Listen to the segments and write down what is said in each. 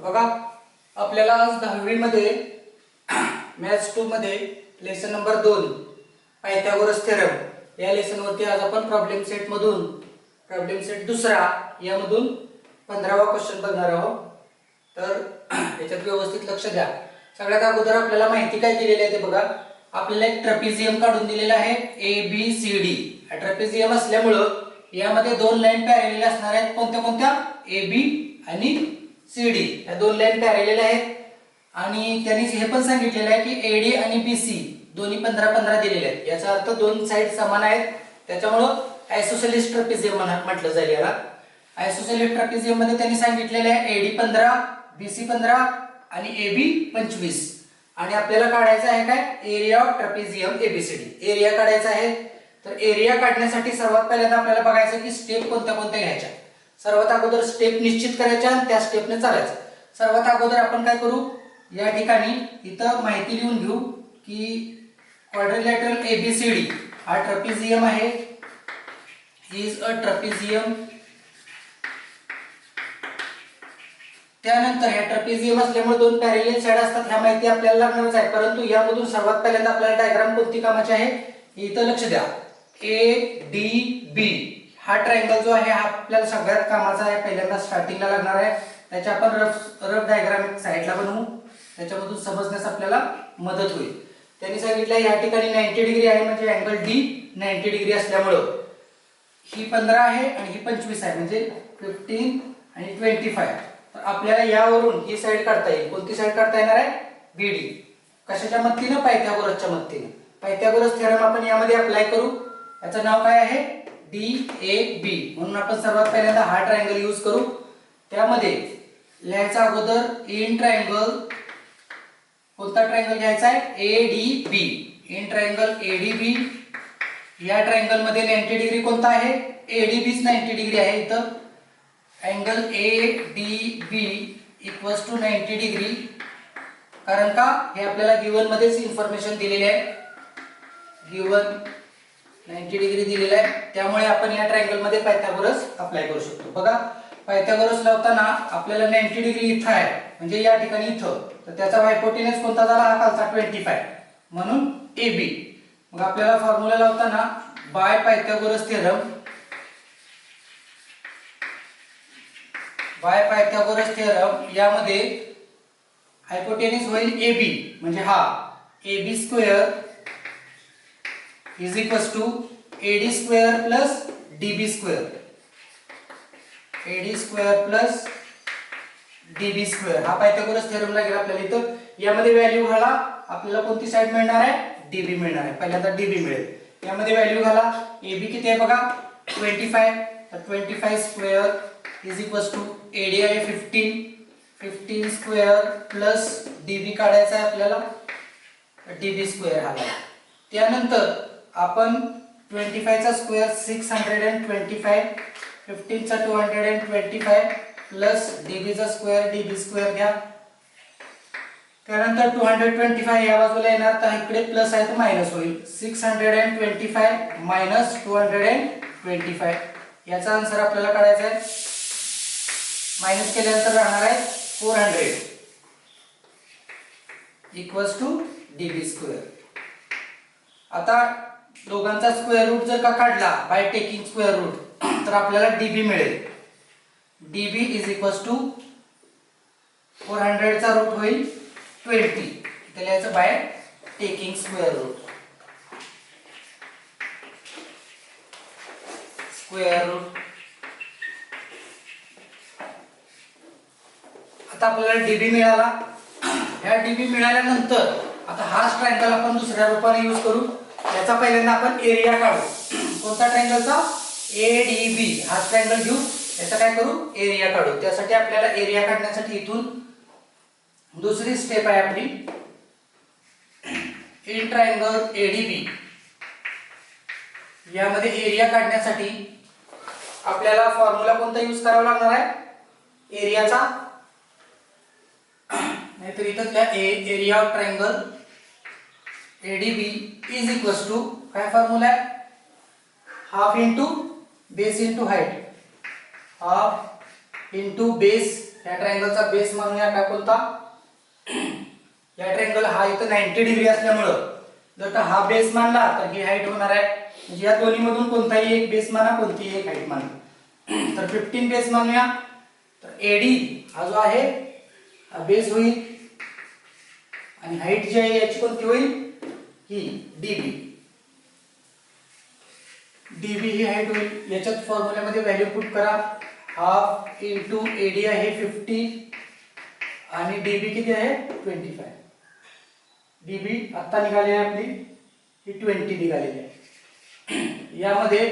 बघा आपल्याला आज 10वी मध्ये मॅथ्स 2 मध्ये लेसन नंबर 2 पायथागोरस थेरम या लेसन वरती आज आपण प्रॉब्लेम सेट दुसरा यामधून 15वा क्वेश्चन बघणार आहोत. तर याच्यात व्यवस्थित लक्ष द्या. सगळ्यात अगोदर आपल्याला माहिती काय दिलेली आहे ते बघा. आपल्याला एक ट्रॅपेझियम काढून दिलेला आहे ABCD. हा ट्रॅपेझियम असल्यामुळे यामध्ये दोन लाईन पॅरलल असणार आहेत. कोणत्या AB आणि CD या दोन लाईन पॅरलल आहेत. आणि त्यांनी हे पण सांगितलेलं आहे की AD आणि BC दोन्ही 15-15 दिलेले आहेत. याचा अर्थ दोन साइड समान आहेत. त्याच्यामुळे आयसोसेलेस ट्रॅपेझियम म्हटलं जाईल याला. आयसोसेलेस ट्रॅपेझियम मध्ये त्यांनी सांगितलेलं आहे AD 15, BC 15 आणि AB 25. आणि आपल्याला काढायचं आहे काय area of trapezium ABCD. Area काढायचा आहे. तर एरिया काढण्यासाठी सर्वात पहिल्यांदा आपल्याला बघायचं की स्टेप कोणत्या घ्यायच्या. सर्वात अगोदर स्टेप निश्चित करायच्या आणि त्या स्टेपने चालायचं. सर्वात अगोदर आपण काय करू, या ठिकाणी इथं माहिती लिहून घेऊ की क्वाड्रिलॅटरल ABCD हा ट्रॅपेझियम आहे. Is a trapezium. त्यानंतर ह्या ट्रॅपेझियम असल्यामुळे दोन पॅरलल साइड असतात. ह्या माहिती आपल्याला लागणारच आहे. परंतु यामधून सर्वात पहिल्यांदा आपल्याला डायग्राम कोणती कामाची आहे इथं लक्ष द्या. ADB हा ट्रायंगल जो आहे हा आपल्याला सगळ्यात कामाचा आहे. पहिल्यांदा स्टार्टिंगला लागणार आहे. त्याच्या आपण रफ डायग्राम एक साइडला बनवू. त्याच्यामधून समजण्यास आपल्याला मदत होईल. त्यांनी सांगितलं या ठिकाणी 90 डिग्री आहे म्हणजे अँगल D 90 डिग्री असल्यामुळे ही 15 आहे आणि ही 25 आहे म्हणजे 15 आणि 25. तर आपल्याला यावरून ही साइड काढता येईल. कोणती साइड काढता येणार आहे BD. कशाच्या मदतीने पायथागोरसच्या मदतीने. पायथागोरस थेरम आपण यामध्ये अप्लाय करू. याचं नाव काय आहे DAB. म्हणून आपण सर्वात पहिल्यांदा हा ट्रायंगल यूज करू. त्यामध्ये लिहायचा अगोदर इन ट्रायंगल कोणता ट्रायंगल घ्यायचा आहे ADB. In triangle ADB. या ट्रायंगल मध्ये 90 डिग्री कोणता आहे ADBच 90 डिग्री आहे. इथं angle ADB equals to 90 degree. कारण का हे आपल्याला गिवन मध्येच इन्फॉर्मेशन दिलेली आहे. गिवन 90 डिग्री दिलेला आहे. त्यामुळे आपण या ट्रायंगल मध्ये पायथागोरस अप्लाय करू शकतो. बघा पायथागोरस लावताना आपल्याला 90 डिग्री इथं आहे म्हणजे या ठिकाणी इथं. तर त्याचा हायपोटेनस कोणता झाला हा खालचा 25 म्हणून AB. मग आपल्याला फॉर्म्युला लावताना बाय पायथागोरस थेरम यामध्ये हायपोटेनस होईल AB म्हणजे हा AB square is equals to AD square plus DB square. AD square plus DB square हा पायथागोरस थेरम लागेल आपल्याला. इथं यामध्ये व्हॅल्यू घाला. आपल्याला कोणती साइड मिळणार आहे DB मिळणार आहे. पहिल्यांदा DB मिळेल. यामध्ये व्हॅल्यू घाला. AB किती आहे बघा 25. तर 25 square is equals to AD आहे 15 स्क्वेअर प्लस DB काढायचा आहे आपल्याला DB स्क्वेअर हा. त्यानंतर आपण 25 चा स्क्वेअर 625, 15 चा 225 प्लस DB चा स्क्वेअर DB स्क्वेअर घ्या. त्यानंतर 225 या बाजूला येणार तर इकडे प्लस आहे तर मायनस होईल. 625 मायनस 225 याचा आन्सर आपल्याला काढायचा आहे. मायनस केल्यानंतर राहणार आहे 400 इक्वल्स टू DB स्क्वेअर. आता दोघांचा स्क्वेअर रूट जर का काढला बाय टेकिंग स्क्वेअर रूट तर आपल्याला DB मिळेल. DB इज इक्वल्स टू 400 चा रूट होईल 20. इथे लिहायचं बाय टेकिंग स्क्वेअर रूट. आता आपल्याला DB मिळाला. ह्या DB मिळाल्यानंतर आता हाच ट्रायंगल आपण दुसऱ्या रूपाने यूज करू. याचा पहिल्यांदा आपण एरिया काढू. कोणता ट्रायंगलचा ADB हा ट्रायंगल घेऊ. याचा काय करू एरिया काढू. त्यासाठी आपल्याला एरिया काढण्यासाठी इथून दुसरी स्टेप आहे आपली. इन ट्रायंगल ADB यामध्ये एरिया काढण्यासाठी आपल्याला फॉर्म्युला कोणता यूज करावा लागणार आहे एरियाचा. नाहीतर इथं त्या area of triangle ADB is equals to काय फॉर्म्युला आहे half into base into height. Half into base या ट्रायंगलचा बेस मानूया का कोणता, या ट्रायंगल हा इथं 90 डिग्री असल्यामुळं जर का हा बेस मानला तर ही हाईट होणार आहे, म्हणजे या दोन्ही मधून कोणताही एक बेस माना, कोणतीही एक हाईट माना. तर 15 बेस मानूया. तर एडी हा जो आहे हा बेस होईल आणि हाईट जी आहे याची कोणती होईल, ही डीबी. डीबी ही हाईट होईल. याच्यात फॉर्म्युल्यामध्ये व्हॅल्यू पुट करा. हाफ इंटू एडी आहे 50 आणि डीबी किती आहे 25. डीबी आता निघाली आहे आपली ही 20 निघालेली आहे. यामध्ये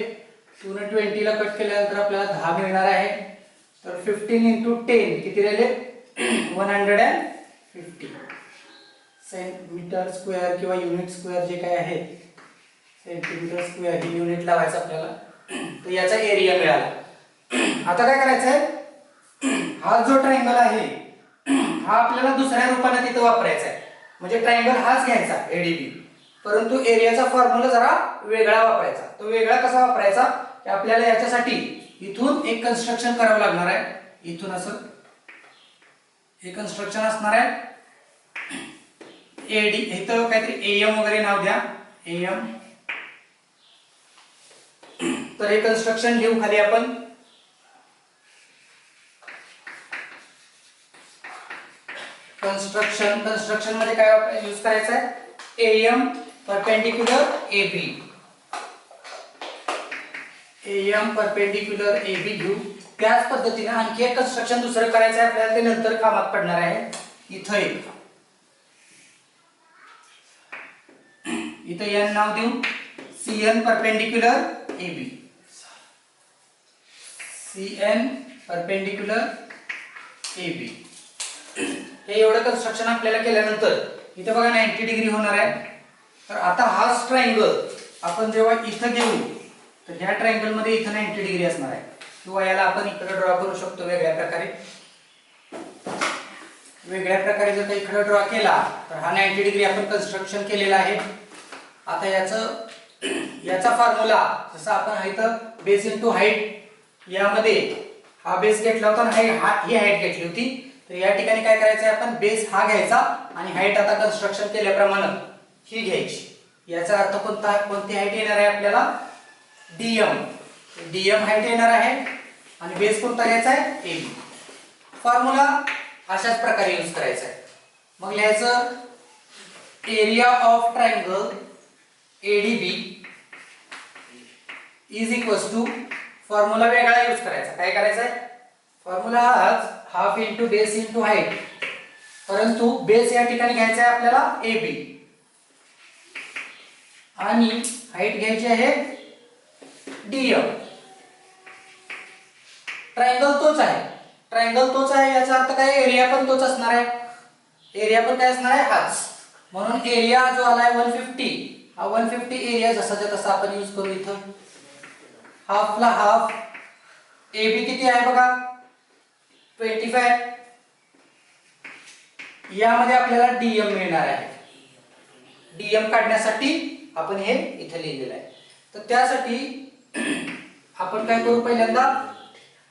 पूर्ण 20 ला कट केल्यानंतर आपल्याला 10 मिळणार आहे. तर 15 इंटू 10 किती राहिले 150 सेंटीमीटर स्क्वेअर किंवा युनिट स्क्वेअर जे काय आहे, सेंटीमीटर स्क्वेअर ही युनिट लावायचं आपल्याला. तर याचा एरिया मिळाला. आता काय करायचं आहे, हा जो ट्रायंगल आहे हा आपल्याला दुसऱ्या रूपाने तिथे वापरायचा आहे. म्हणजे ट्रायंगल हाच घ्यायचा एडीबी, परंतु एरियाचा फॉर्म्युला जरा वेगळा वापरायचा. तो वेगळा कसा वापरायचा की आपल्याला याच्यासाठी इथून एक कन्स्ट्रक्शन करावं लागणार आहे. इथून असं हे कन्स्ट्रक्शन असणार आहे. एडी इथं काहीतरी एम वगैरे नाव द्या, एम. तर हे कन्स्ट्रक्शन लिहू खाली आपण. कंस्ट्रक्शन मध्ये काय यूज करायचं आहे, M perpendicular AB. M perpendicular AB घेऊ. त्याच पद्धतीने आणखी एक कन्स्ट्रक्शन दुसरं करायचं आहे आपल्याला, ते नंतर कामात पडणार आहे. इथं एक, इथं एन नाव देऊ, CN perpendicular AB. CN perpendicular AB. हे एवढं कन्स्ट्रक्शन आपल्याला केल्यानंतर इथे बघा 90 डिग्री होणार आहे. तर आता हाच ट्रायंगल आपण जेव्हा इथं घेऊ तर ह्या ट्रायंगल मध्ये इथं 90 डिग्री असणार आहे, किंवा याला आपण इकडे ड्रॉ करू शकतो वेगळ्या प्रकारे. वेगळ्या प्रकारे जर इकडे ड्रॉ केला तर हा 90 डिग्री आपण कन्स्ट्रक्शन केलेला आहे. आता याचा फॉर्म्युला जसं आपण इथं बेस इनटू हाईट, यामध्ये हा बेस घेतला होता आणि ही हाईट घेतली होती. तर या ठिकाणी काय करायचं आहे, आपण बेस हा घ्यायचा आणि हाईट आता कन्स्ट्रक्शन केल्याप्रमाणे ही घ्यायची. याचा अर्थ कोणता, कोणती हाईट येणार आहे आपल्याला, डीएम. डीएम हाईट येणार आहे आणि बेस कोणता घ्यायचा आहे, एबी. फॉर्म्युला अशाच प्रकारे यूज करायचा आहे. मग लिहायचं area of triangle ADB is equals to, formula वेगळा यूज करायचा. काय करायचा आहे, formula half into base into height, परंतु बेस या ठिकाणी घ्यायचा आहे आपल्याला एबी आणि हाईट घ्यायची आहे डीएम. ट्रायंगल तोच आहे, ट्रायंगल तोच आहे, याचा अर्थ काय, एरिया पण तोच असणार आहे. एरिया पण काय असणार आहे, हाच. म्हणून एरिया जो आलाय 150, हा 150 एरिया जसाच्या तसा आपण यूज करू. इथं हाफला हाफ, एबी किती आहे बघा 25. यामध्ये आपल्याला डीएम मिळणार आहे. डीएम काढण्यासाठी आपण हे इथे लिहिलेलं आहे. तर त्यासाठी आपण काय करू, पहिल्यांदा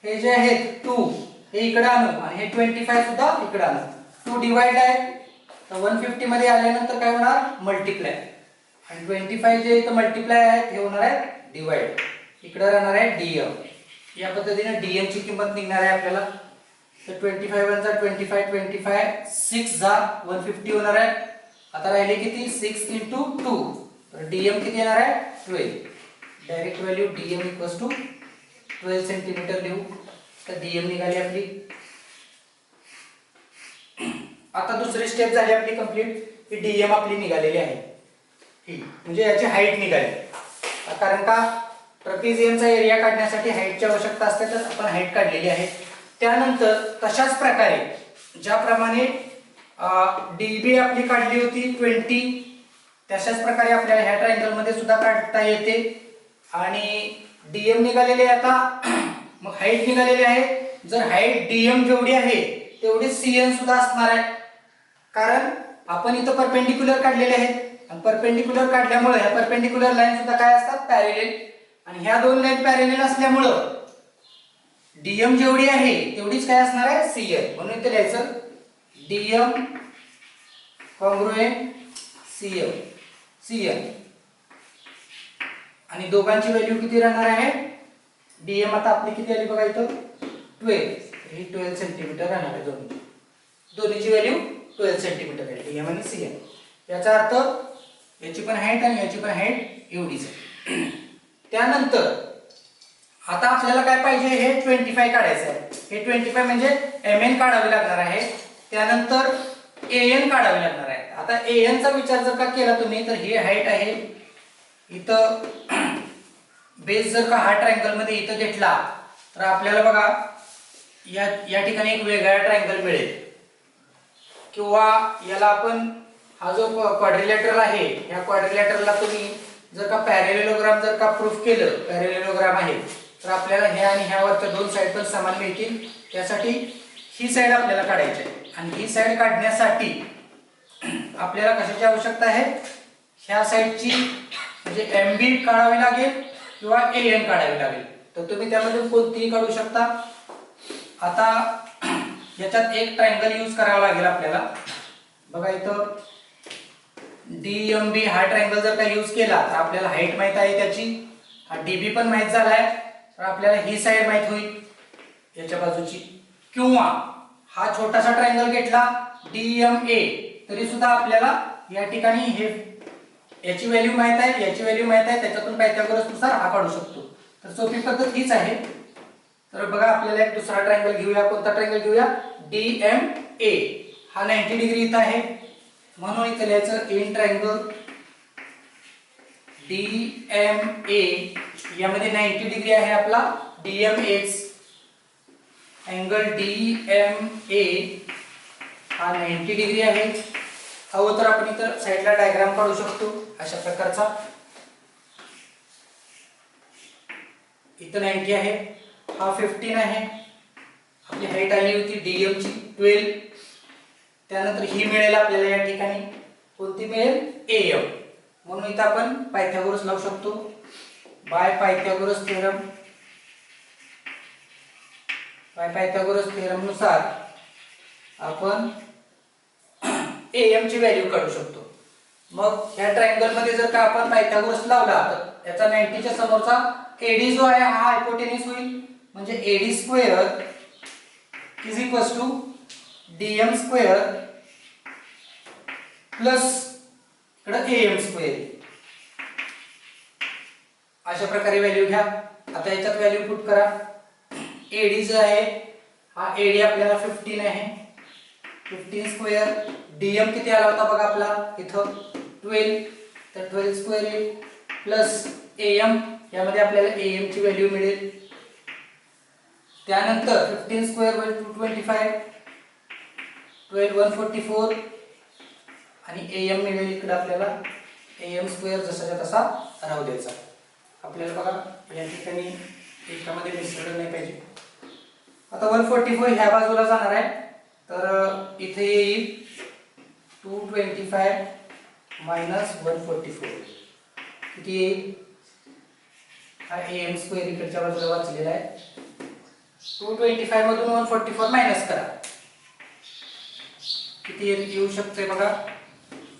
हे जे आहेत 2 हे इकडे आणू आणि हे 25 सुद्धा इकडे आणू. 2 डिवाइड आहे तर 150 मध्ये आल्यानंतर काय होणार, मल्टिप्लाय. आणि 25 जे इथं मल्टिप्लाय आहेत हे होणार आहे डिवाइड. इकडे राहणार आहे डीएम. या पद्धतीने डीएम ची किंमत निघणार आहे आपल्याला. तर 25 वन जा 25, 25 6 जा 150 होणार आहे. आता राहिले किती, 6 इंटू 2. तर डीएम किती येणार आहे 12. Direct value DM equals to 12 centimetre लिहू. तर डीएम निघाली आपली. आता दुसरी स्टेप झाली आपली कंप्लीट, की डीएम आपली निघालेली आहे. ही म्हणजे याची हाईट निघाली. कारण का ट्रॅपेझियमचा एरिया काढण्यासाठी हाईटची आवश्यकता असते, तर आपण हाईट काढलेली आहे. त्यानंतर तशाच प्रकारे ज्याप्रमाणे डीबी आपली काढली होती 20, तशाच प्रकारे आपल्याला ह्या ट्रायंगल मध्ये सुद्धा काढता येते. आणि डीएम निघालेले आता, मग हाईट निघालेली आहे. जर हाईट डीएम जेवढी आहे तेवढी सीएन सुद्धा असणार आहे, कारण आपण इथं परपेंडिक्युलर काढलेले आहेत आणि परपेंडिक्युलर काढल्यामुळे ह्या परपेंडिक्युलर लाईन सुद्धा काय असतात, पॅरेलल. आणि ह्या दोन लाईन पॅरेलल असल्यामुळे DM जेवढी आहे तेवढीच काय असणार आहे CN, म्हणून इथे लिहायचं DM कॉन्ग्रुएंट CN आणि दोघांची व्हॅल्यू किती राहणार आहे? DM आता आपली किती आली बघा इथं 12, ही 12 सेंटीमीटर राहणार आहे दोन्हीची व्हॅल्यू 12 सेंटीमीटर आहे DM आणि CN. याचा अर्थ याची पण हाईट आणि याची पण हाईट एवढीच आहे. त्यानंतर आता आपल्याला काय पाहिजे, हे 25 काढायचं आहे. हे 25 म्हणजे MN काढावे लागणार आहे. त्यानंतर AN काढावे लागणार आहे. आता AN चा विचार जर का केला तुम्ही तर ही हाईट आहे, इथं बेस जर का हा ट्रायंगल मध्ये इथं घेतला तर आपल्याला बघा या ठिकाणी एक वेगळा ट्रायंगल मिळेल, किंवा याला आपण हा जो क्वाड्रिलॅटरल आहे या क्वाड्रिलॅटरलला तुम्ही जर का पॅरेललोग्राम जर का प्रूफ केलं, पॅरेललोग्राम आहे तर आपल्याला ह्या आणि ह्यावरच्या दोन साइड पण समान मिळतील. त्यासाठी ही साइड आपल्याला काढायची आहे आणि ही साइड काढण्यासाठी आपल्याला कशाची आवश्यकता आहे, ह्या साइडची म्हणजे MB काढावी लागेल किंवा AN काढावी लागेल. तर तुम्ही त्यामध्ये कोणतीही काढू शकता. आता याच्यात एक ट्रायंगल यूज करावा लागेल आपल्याला. बघा इथं DMB हा ट्रायंगल जर का यूज केला तर आपल्याला हाईट माहित आहे त्याची, हा DB पण माहित झालाय, तर आपल्याला ही साइड माहित होईल याच्या बाजूची. किंवा हा छोटासा ट्रायंगल घेतला DMA तरी सुद्धा आपल्याला या ठिकाणी हे याची व्हॅल्यू माहित आहे, याची व्हॅल्यू माहित आहे, त्याच्यातून पायथागोरस नुसार हा काढू शकतो. तर सोपी पद्धत हीच आहे. तर बघा आपल्याला एक दुसरा ट्रायंगल घेऊया. कोणता ट्रायंगल घेऊया? DMA. हा 90 डिग्री इथं आहे, म्हणून इथे लिहायचं इन ट्रायंगल DMA. यामध्ये 90 डिग्री आहे आपला DMX. अँगल DMA हा 90 डिग्री आहे. हवं तर आपण इथं साईडला डायग्राम काढू शकतो अशा प्रकारचा. इथं 90 आहे, हा 15 आहे. आपली हाईट आली होती DM ची 12. त्यानंतर ही मिळेल आपल्याला या ठिकाणी, कोणती मिळेल? AM. म्हणून इथं आपण पायथागोरस लावू शकतो. बाय पायथागोरस थेरम नुसार आपण AM ची व्हॅल्यू काढू शकतो. मग ह्या ट्रायंगल मध्ये जर का आपण पायथागोरस लावला तर याचा 90 च्या समोरचा AD जो आहे हा हायपोटेन्यूस होईल. म्हणजे AD square is equals to DM square plus इकडे AM स्क्वेअर. अशा प्रकारे व्हॅल्यू घ्या. आता याच्यात व्हॅल्यू पुट करा. AD जो आहे हा AD आपल्याला 15 आहे, 15 स्क्वेअर. DM किती आला होता बघा आपला इथं 12, तर 12 स्क्वेअर येईल प्लस AM. यामध्ये आपल्याला AM ची व्हॅल्यू मिळेल. त्यानंतर 15 स्क्वेअर बाय 225, 12 144 आणि AM मिळेल इकडे आपल्याला. AM स्क्वेअर जसाच्या तसा राहू द्यायचा. आपल्याला बघा या ठिकाणी एकामध्ये मिसळलं नाही पाहिजे. आता 144 ह्या बाजूला जाणार आहे, तर इथे येईल 225 मायनस 144 किती येईल? हा AM स्क्वेअर इकडच्या बाजूला वाचलेला आहे. 225 मधून 144 मायनस करा, किती येऊ शकते बघा.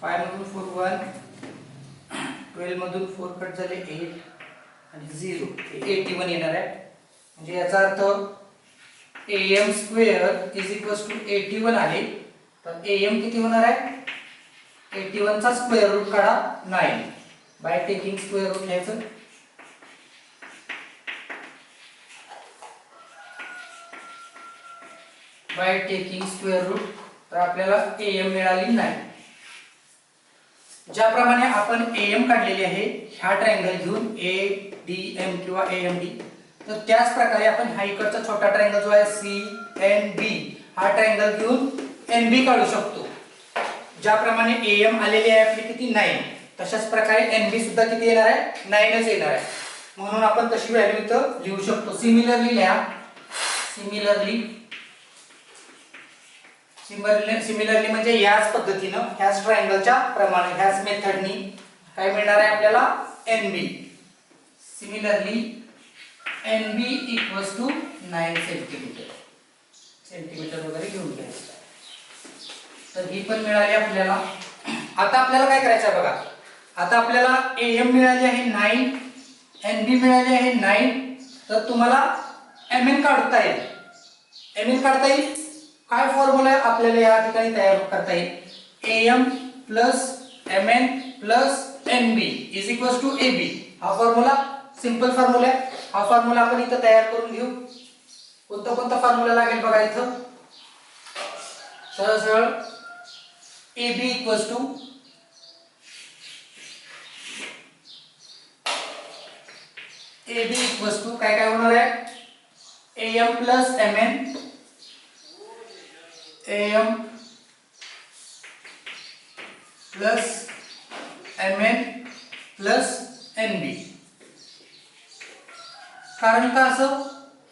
5 मधून 4 1, 12 मधून 4 कट झाले 8 आणि 0 81 येणार आहे. म्हणजे याचा अर्थ AM square is equals to 81 आहे. तर AM किती होणार आहे? 81 चा स्क्वेअर रूट काढा 9 बाय टेकिंग स्क्वेअर रूट घ्यायचं. बाय टेकिंग स्क्वेअर रूट, तर आपल्याला AM मिळाली 9. ज्याप्रमाणे आपण AM काढलेली आहे ह्या ट्रायंगल घेऊन ADM किंवा AMD, तर त्याच प्रकारे आपण हा इकडचा छोटा ट्रायंगल जो आहे CNB हा ट्रायंगल घेऊन NB काढू शकतो. ज्याप्रमाणे AM आलेली आहे आपली किती 9, तशाच प्रकारे NB सुद्धा किती येणार आहे? 9च येणार आहे. म्हणून आपण तशी व्हॅल्यू इथं लिहू शकतो. सिमिलरली लिहा. सिमिलरली म्हणजे याच पद्धतीनं ह्याच ट्रायंगलच्या प्रमाणे ह्याच मेथडनी काय मिळणार आहे आपल्याला? NB. Similarly NB equals to 9 centimetre वगैरे घेऊन घ्यायचं. तर ही पण मिळाली आपल्याला. आता आपल्याला काय करायचं आहे बघा. आता आपल्याला AM मिळाली आहे 9, NB मिळाली आहे 9. तर तुम्हाला MN काढता येईल. MN काढता येईल. काय फॉर्म्युला आपल्याला या ठिकाणी तयार करता येईल. AM plus MN plus NB is equals to AB. हा फॉर्म्युला सिंपल फॉर्म्युला आहे. हा फॉर्म्युला आपण इथं तयार करून घेऊ. कोणता फॉर्म्युला लागेल बघा इथं. सरळ AB इक्वल्स टू काय होणार आहे. AM plus MN AM plus MN plus NB. कारण का असं.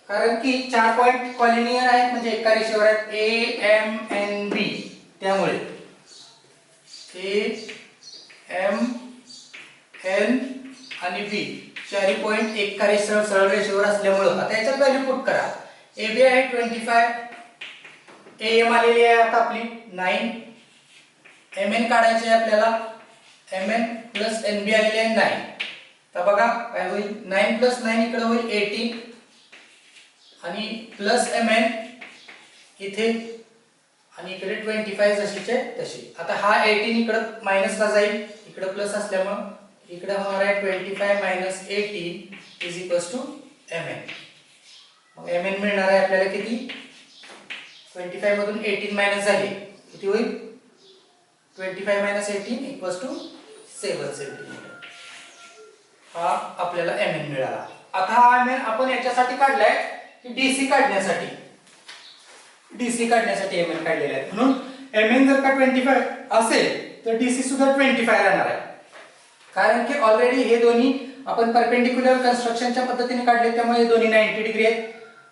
कारण की 4 पॉइंट कॉलिनियर आहेत म्हणजे एका रेषेवर आहेत. AMNB. त्यामुळे AMN आणि B चारही पॉइंट एका सरळ रेषेवर असल्यामुळे आता याच्यात व्हॅल्यू पुट करा. AB आहे 25, AM आलेली आहे आता आपली 9, MN काढायचे आहे आपल्याला. MN प्लस NB आलेली आहे 9. तर बघा काय होईल. 9 प्लस 9 इकडे होईल 18 आणि प्लस MN इथे आणि इकडे 25 जशीचे तशी. आता हा 18 इकडे मायनसला जाईल, इकडे प्लस असल्यामुळे इकडे होणार आहे 25 minus 18 is equals to MN. मग MN मिळणार आहे आपल्याला किती. 25 मधून 18 मायनस झाले किती होईल. 25 मायनस 18 इक्वल्स टू 7 सेंटीमीटर. हा आपल्याला MN मिळाला. आता हा MN आपण याच्यासाठी काढलाय की DC काढण्यासाठी. DC काढण्यासाठी MN काढलेला आहे. म्हणून MN जर का 25 असेल तर DC सुद्धा 25 राहणार आहे. कारण की ऑलरेडी हे दोन्ही आपण परपेंडिक्युलर कन्स्ट्रक्शनच्या पद्धतीने काढले त्यामुळे दोन्ही 90 डिग्री आहेत.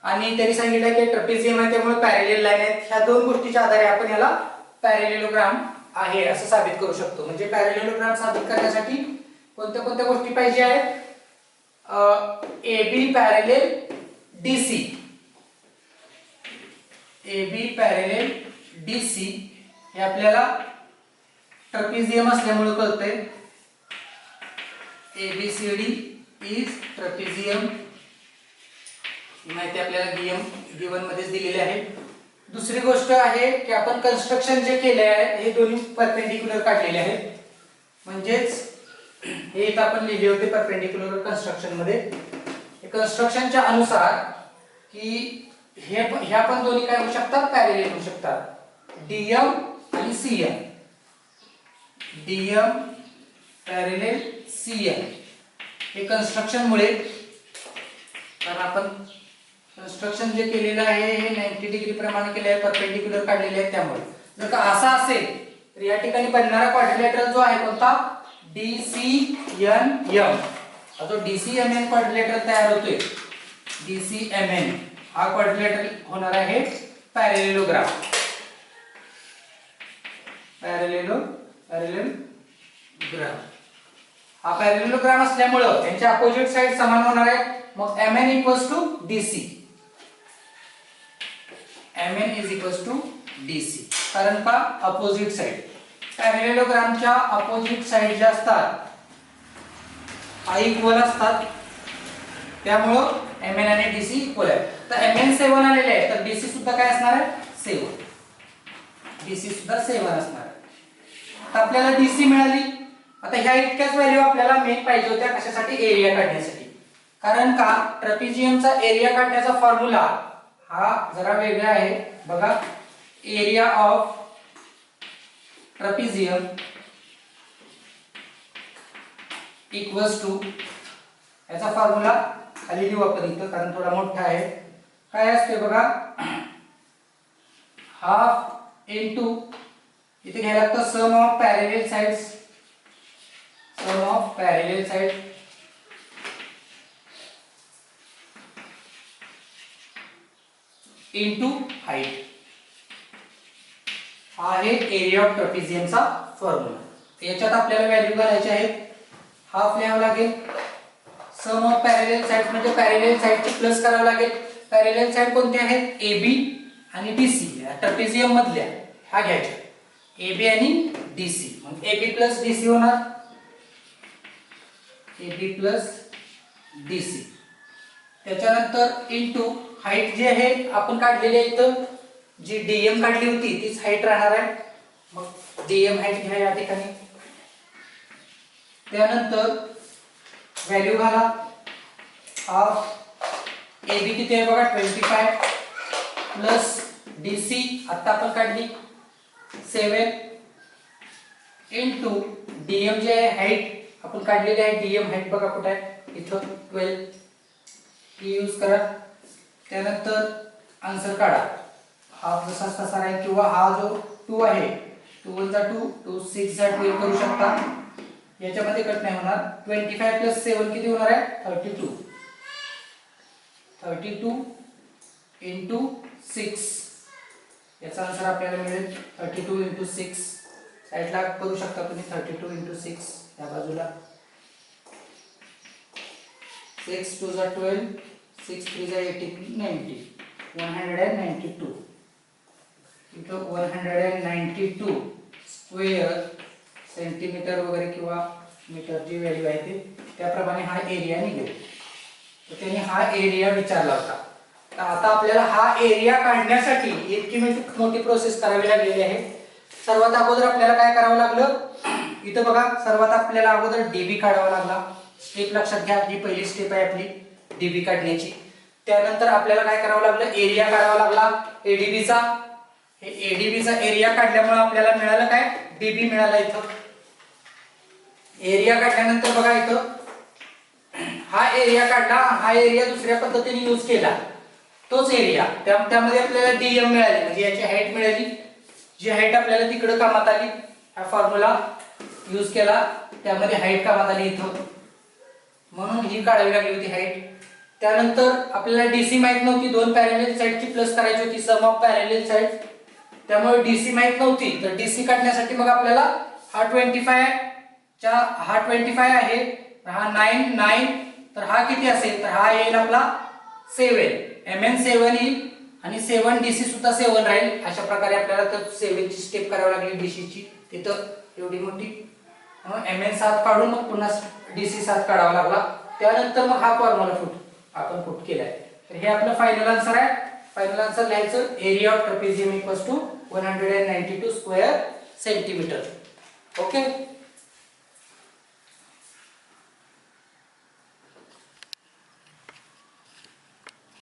आणि त्यांनी सांगितलं की ट्रपेझियम आहे त्यामुळे पॅरलल लाईन आहेत. ह्या दोन गोष्टीच्या आधारे आपण याला पॅरलेलोग्राम आहे असं साबित करू शकतो. म्हणजे पॅरलेलोग्राम साबित करण्यासाठी कोणत्या गोष्टी पाहिजे आहेत. AB parallel DC. AB parallel DC हे आपल्याला ट्रपेझियम असल्यामुळे कळतंय. ABCD is ट्रपेझियम. ही माहिती आपल्याला गिवन मध्येच दिलेली आहे. दुसरी गोष्ट आहे की आपण कन्स्ट्रक्शन जे केले आहे हे दोन्ही परपेंडिक्युलर काढलेले आहेत. म्हणजेच हे इथं आपण लिहिले होते परपेंडिक्युलर कन्स्ट्रक्शन मध्ये. हे कन्स्ट्रक्शनच्या अनुसार की ह्या पण दोन्ही काय होऊ शकतात. पॅरलल होऊ शकतात. DM आणि CM. DM पॅरलल CM हे कन्स्ट्रक्शन मुळे. कारण आपण कन्स्ट्रक्शन जे केलेलं आहे हे 90 डिग्री प्रमाणे केले आहे, परपेंडिक्युलर काढलेले आहे. त्यामुळे जर का असा असेल तर या ठिकाणी बनणारा क्वाड्रिलेटरल जो आहे कोणता. DCNM. हा जो DCMN क्वाड्रिलेटरल तयार होतोय DCMN हा क्वाड्रिलेटरल होणार आहे पॅरलेलोग्राम. पॅरलेलोग्राम हा पॅरलेलोग्राम असल्यामुळे त्यांच्या अपोजिट साइड समान होणार आहे. मग MN equals to DC. MN is equals to DC. कारण का अपोजिट साइड. पॅरलेलोग्रामच्या अपोजिट साइड ज्या असतात हा इक्वल असतात. त्यामुळं MN आणि DC इक्वल आहे. तर MN 7 आलेले आहे तर DC सुद्धा काय असणार आहे 7. DC सुद्धा 7 असणार आहे. तर आपल्याला DC मिळाली. आता ह्या इतक्याच व्हॅल्यू आपल्याला मेन पाहिजे होत्या कशासाठी. एरिया काढण्यासाठी. कारण का ट्रपेझियमचा एरिया काढण्याचा फॉर्म्युला हा जरा वेगळा आहे. बघा एरिया ऑफ ट्रपेझियम इक्वल्स टू याचा फॉर्म्युला खाली लिहू आपण इथं कारण थोडा मोठा आहे. काय असते बघा. हाफ इनटू इथे घ्यायला लागतं sum of parallel sides. Sum of parallel side into height. हा आहे एरिया ऑफ ट्रपेझियमचा फॉर्म्युला. याच्यात आपल्याला व्हॅल्यू घालायची आहेत. हाफ लिहावं लागेल. सम ऑफ पॅरलल साइड म्हणजे पॅरलल साइडची प्लस करावं लागेल. पॅरलल साइड कोणते आहेत? AB आणि DC ट्रॅपेझियम मधल्या हा घ्यायच्या. AB आणि DC. मग AB प्लस DC होणार. AB plus DC. त्याच्यानंतर इनटू हाईट जी आहे आपण काढलेली आहे इथं जी DM काढली होती तीच हाईट राहणार आहे. मग DM हाईट घ्या या ठिकाणी. त्यानंतर व्हॅल्यू घाला. ऑफ AB किती आहे बघा 25 प्लस DC आता आपण काढली 7 इनटू DM जे आहे हाईट आपण काढलेली आहे. DM हाईट बघा कुठे आहे इथं 12 ही यूज करा. त्यानंतर आन्सर काढा. हा जसा तसा राहील किंवा हा जो 2 आहे 2 * 2 2 6 चा 12 करू शकता. याच्यामध्ये कट नाही होणार. 25 प्लस 7 किती होणार आहे 32. 32 इंटू 6 याचा आन्सर आपल्याला मिळेल 32 इंटू 6. साइडला करू शकता तुम्ही 32 इंटू 6 या बाजूला. 6 2 * 12 6 3 * 18 90 192. इथं 192 स्क्वेअर सेंटीमीटर वगैरे किंवा मीटरची व्हॅल्यू आहे ते त्याप्रमाणे हा एरिया निघेल. तर त्यांनी हा एरिया विचारला होता. तर आता आपल्याला हा एरिया काढण्यासाठी इतकी मोठी प्रोसेस करावी लागलेली आहे. सर्वात अगोदर आपल्याला काय करावं लागलं इथं बघा. सर्वात आपल्याला अगोदर डीबी काढावा लागला. स्टेप लक्षात घ्या. ही पहिली स्टेप आहे आपली डीबी काढण्याची. त्यानंतर आपल्याला काय करावं लागलं एरिया काढावा लागला एडीबीचा. हे एडीबीचा एरिया काढल्यामुळे आपल्याला मिळालं काय डीबी मिळाला. इथं एरिया काढल्यानंतर बघा इथं हा एरिया काढला. हा एरिया दुसऱ्या पद्धतीने यूज केला तोच एरिया त्यामध्ये आपल्याला डीएम मिळाली म्हणजे याची हाईट मिळाली. जी हाईट आपल्याला तिकडे कामात आली. हा फॉर्म्युला यूज केला त्यामध्ये हाईट कामात आली इथं म्हणून ही काढावी लागली होती हाईट. त्यानंतर आपल्याला डीसी माहित नव्हती. दोन पॅरलल साइडची प्लस करायची होती सम ऑफ पॅरलल साइड. त्यामुळे डीसी माहित नव्हती. तर डीसी काढण्यासाठी मग आपल्याला हा 25 आहे. हा 9 तर हा किती असेल तर हा येईल आपला 7 mn 7 येईल आणि 7 डीसी सुद्धा 7 राहील. अशा प्रकारे आपल्याला तर 7 ची स्टेप करावी लागली डीसी ची तिथं एवढी मोठी. mn 7 काढून मग पुन्हा डीसी 7 काढावा लागला. त्यानंतर मग हा फॉर्म्युला आपण पुट केलाय. तर हे आपलं फायनल आन्सर आहे. फायनल आन्सर लिहायचं area of trapezium = 192 square centimetre. Okay.